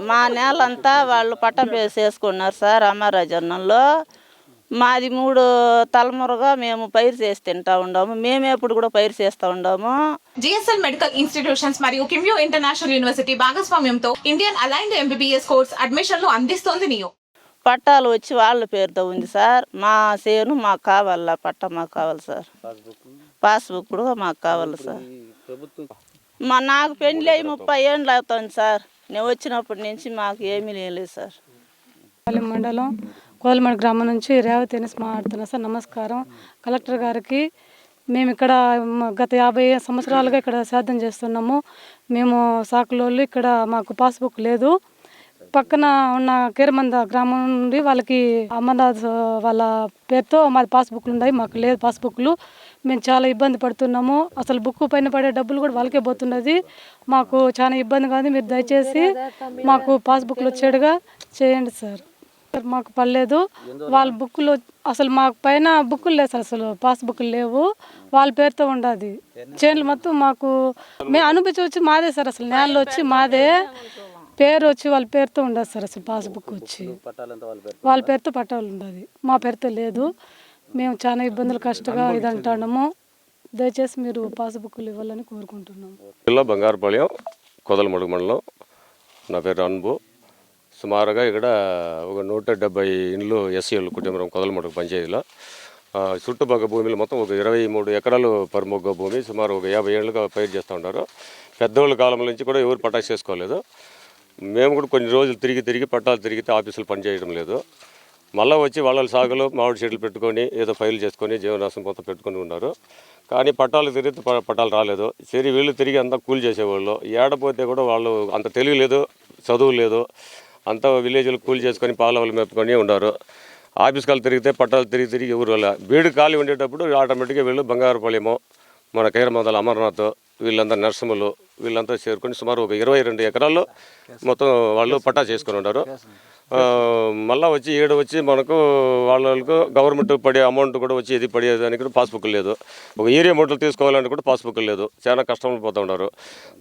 మా నేలంతా వాళ్ళు పట్టా వేసుకున్నారు సార్ అమరాజన్నంలో. మాది 3 తలమురగా మేము పైరు చేసి తింటా ఉన్నాము. మేమే ఎప్పుడు కూడా పైరు చేస్తూ ఉన్నాము. జిఎస్ఎల్ మెడికల్ ఇన్స్టిట్యూషన్స్ మరియు కిమ్యూ ఇంటర్నేషనల్ యూనివర్సిటీ భాగస్వామ్యంతో ఇండియన్ అలైన్డ్ ఎంబీబీఎస్ కోర్స్ అడ్మిషన్లు అందిస్తోంది నియో. పట్టాలు వచ్చి వాళ్ళ పేరుతో ఉంది సార్. మా చేను మాకు కావాలా, పట్టా మాకు కావాలి సార్. పాస్బుక్ కూడా మాకు కావాలి సార్. నాకు పెళ్ళి అయ్యి 30 ఏళ్ళు అవుతుంది సార్. నేను వచ్చినప్పటి నుంచి మాకు ఏమీ లేదు సార్. మండలం కోలమడి గ్రామం నుంచి రేవతి అనేసి మాట్లాడుతున్నా సార్. నమస్కారం కలెక్టర్ గారికి. మేము ఇక్కడ గత 50 సంవత్సరాలుగా ఇక్కడ సేద్యం చేస్తున్నాము. మేము సాకులోళ్ళు. ఇక్కడ మాకు పాస్బుక్ లేదు. పక్కన ఉన్న కీరమంద గ్రామం నుండి వాళ్ళకి అమర్నాథ్ వాళ్ళ పేరుతో మాది పాస్బుక్లు ఉన్నాయి, మాకు లేదు పాస్బుక్లు. మేము చాలా ఇబ్బంది పడుతున్నాము. అసలు బుక్ పైన పడే డబ్బులు కూడా వాళ్ళకే పోతున్నది. మాకు చాలా ఇబ్బందిగా ఉంది. మీరు దయచేసి మాకు పాస్బుక్లు వచ్చేట్టుగా చేయండి సార్. మాకు పర్లేదు. వాళ్ళ బుక్కులు అసలు మాకు పైన బుక్కులు లేదు సార్. అసలు పాస్బుక్లు లేవు. వాళ్ళ పేరుతో ఉండదు. చేనులు మొత్తం మాకు మేము అనిపించవచ్చు మాదే సార్. అసలు నేలలో వచ్చి మాదే, పేరు వచ్చి వాళ్ళ పేరుతో ఉండదు సార్. అసలు పాస్బుక్ వచ్చి వాళ్ళ పేరుతో పట్టాలు ఉండదు, మా పేరుతో లేదు. మేము చాలా ఇబ్బందులు కష్టంగా ఇది అంటున్నాము. దయచేసి మీరు పాస్బుక్లు ఇవ్వాలని కోరుకుంటున్నాము. జిల్లా బంగారుపాళ్యం కోదలమడుగు మండలం. నా పేరు అన్బు. సుమారుగా ఇక్కడ ఒక 170 ఇండ్లు ఎస్సీలు కుటుంబం కోదలమడుగు పంచాయతీలో. చుట్టుపక్కల భూమిలో మొత్తం ఒక 23 ఎకరాలు పరిమొగ్గ భూమి. సుమారు ఒక 50 ఏళ్ళుగా పైరు చేస్తూ ఉంటారు. పెద్దోళ్ళ కాలం నుంచి కూడా ఎవరు పట్టా చేసుకోలేదు. మేము కూడా కొన్ని రోజులు తిరిగి పట్టాలు తిరిగితే ఆఫీసులు పనిచేయడం లేదు. మళ్ళీ వచ్చి వాళ్ళ సాగులు మామిడి చెట్లు పెట్టుకొని ఏదో ఫైల్ చేసుకొని జీవనాశం మొత్తం పెట్టుకొని ఉన్నారు. కానీ పట్టాలు తిరిగితే పట్టాలు రాలేదు. సరే వీళ్ళు తిరిగి అంతా కూలి చేసేవాళ్ళు. ఏడపోతే కూడా వాళ్ళు అంత తెలివి లేదు, చదువు లేదు. అంతా విలేజ్లు కూలి చేసుకొని పాలవలు మెప్పుకొని ఉన్నారు. ఆఫీస్ కాలు తిరిగితే పట్టాలు తిరిగి ఎవరు వాళ్ళ బీడు ఖాళీ ఉండేటప్పుడు ఆటోమేటిక్గా వీళ్ళు బంగారుపాళ్యము, మన కైరమందల అమర్నాథ్, వీళ్ళంతా నర్సములు, వీళ్ళంతా చేరుకొని సుమారు ఒక 22 ఎకరాల్లో మొత్తం వాళ్ళు పట్టా చేసుకొని ఉన్నారు. మళ్ళీ వచ్చి ఈడ వచ్చి మనకు వాళ్ళకు గవర్నమెంట్ పడే అమౌంట్ కూడా వచ్చి ఇది పడేదానికి కూడా పాస్బుక్ లేదు. ఒక ఏరియా మూటలు తీసుకోవాలంటే కూడా పాస్బుక్ లేదు. చాలా కష్టంలో పోతూ ఉన్నారు.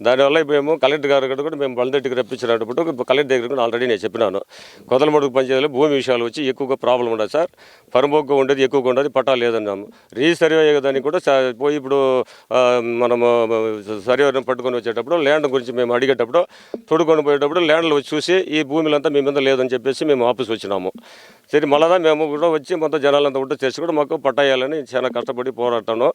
దానివల్ల మేము కలెక్టర్ గారు కూడా మేము బలదెట్టికి రప్పించినప్పుడు కలెక్టర్ దగ్గర కూడా ఆల్రెడీ నేను చెప్పినాను. కోదలమడుగు పంచాయతీలో భూమి విషయాలు వచ్చి ఎక్కువగా ప్రాబ్లం ఉండదు సార్. పరమోగ్గా ఉండేది ఎక్కువగా ఉండదు, పట్టా లేదన్నాము. రీసర్వే అయ్యేదానికి కూడా పోయి ఇప్పుడు మనము సర్వేను పట్టుకొని వచ్చేటప్పుడు ల్యాండ్ గురించి మేము అడిగేటప్పుడు తొడుకొని పోయేటప్పుడు ల్యాండ్లు వచ్చి చూసి ఈ భూములంతా మీ మీద లేదని చెప్పేసి మేము ఆఫీస్ వచ్చినాము. సరే మళ్ళా మేము కూడా వచ్చి మొత్తం జనాలంతా ఉంటే చేసి కూడా మాకు పట్టాయాలని చాలా కష్టపడి పోరాటాను.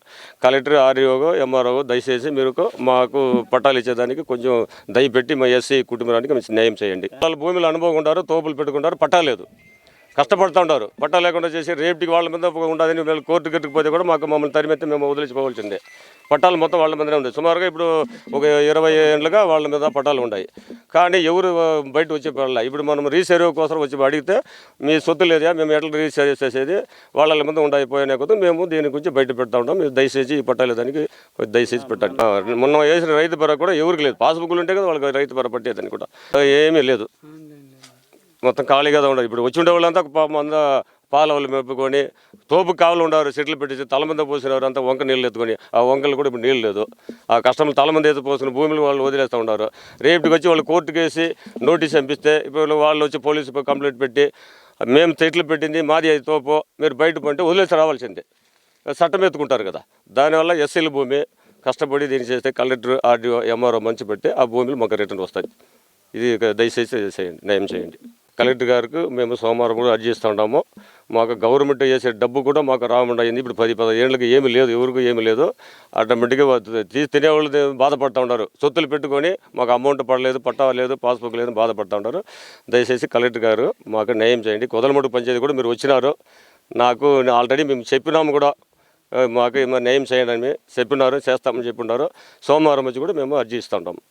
కలెక్టర్, ఆర్ఈఓ, ఎంఆర్ఓ దయచేసి మీరు మాకు పట్టాలు ఇచ్చేదానికి కొంచెం దయపెట్టి మా ఎస్సీ కుటుంబానికి న్యాయం చేయండి. వాళ్ళ భూమిలో అనుభవం ఉంటారు, తోపులు పెట్టుకుంటారు, పట్టా లేదు, కష్టపడుతూ ఉంటారు. పట్టా లేకుండా చేసి రేపుకి వాళ్ళ మీద ఉండదని వీళ్ళు కోర్టు గిట్టుకుపోతే కూడా మమ్మల్ని తరిమెత్తి మేము వదిలించుకోవాల్సిందే. పట్టాలు మొత్తం వాళ్ళ మీదనే ఉంది. సుమారుగా ఇప్పుడు ఒక 20 ఏళ్ళుగా వాళ్ళ మీద పట్టాలు ఉన్నాయి. కానీ ఎవరు బయట వచ్చే పడాలి. ఇప్పుడు మనం రీసర్వే కోసం వచ్చి అడిగితే మీ సొత్తు లేదా, మేము ఎట్లా రీసర్వే చేసేది, వాళ్ళ మీద ఉండైపోయినా కొద్ది మేము దీని గురించి బయట పెడతా ఉంటాం. మీరు దయచేసి ఈ పట్టాలు దానికి దయచేసి పెట్టండి. మొన్న వేసిన రైతు భరా కూడా ఎవరికి లేదు. పాస్బుక్లు ఉంటే కదా వాళ్ళకి రైతు భరా పట్టేదని కూడా ఏమీ లేదు. మొత్తం ఖాళీగా ఉండదు. ఇప్పుడు వచ్చి ఉండే వాళ్ళంతా అంతా పాలవలు మెప్పుకొని తోపు కావలు ఉండేవారు, చెట్లు పెట్టేసి తల మీద పోసినవారు అంతా వంక నీళ్ళు ఎత్తుకొని ఆ వంకలు కూడా ఇప్పుడు నీళ్ళు లేదు. ఆ కష్టం తల మీద ఎత్తు పోసిన భూములు వాళ్ళు వదిలేస్తూ ఉన్నారు. రేపుకి వచ్చి వాళ్ళు కోర్టుకు వేసి నోటీస్ పంపిస్తే ఇప్పుడు వాళ్ళు వచ్చి పోలీసు కంప్లైంట్ పెట్టి మేము చెట్లు పెట్టింది మాది అది తోపు, మీరు బయట పంటే వదిలేసి రావాల్సిందే, చట్టం ఎత్తుకుంటారు కదా. దానివల్ల ఎస్సీల భూమి కష్టపడి దీన్ని చేస్తే కలెక్టర్, ఆర్డీఓ, ఎంఆర్ఓ మంచి పెట్టి ఆ భూములు మాకు రిటర్న్ వస్తాయి. ఇది దయచేసి చేయండి, న్యాయం చేయండి. కలెక్టర్ గారికి మేము సోమవారం కూడా అర్జీ ఇస్తూ ఉన్నాము. మాకు గవర్నమెంట్ చేసే డబ్బు కూడా మాకు రాకుండా అయింది. ఇప్పుడు 10-15 ఏళ్ళకి ఏమీ లేదు, ఎవరికి ఏమీ లేదు. ఆటోమేటిక్గా తినేవాళ్ళు బాధపడుతూ ఉన్నారు. సొత్తులు పెట్టుకొని మాకు అమౌంట్ పడలేదు, పట్టా లేదు, పాస్బుక్ లేదు, బాధపడుతూ ఉంటారు. దయచేసి కలెక్టర్ గారు మాకు న్యాయం చేయండి. కోదలమడుగు పంచాయతీ కూడా మీరు వచ్చినారు. నాకు ఆల్రెడీ మేము చెప్పినాము కూడా మాకు న్యాయం చేయండి అని చెప్పినారు, చేస్తామని చెప్పిన్నారు. సోమవారం వచ్చి కూడా మేము అర్జీ ఇస్తూ ఉంటాము.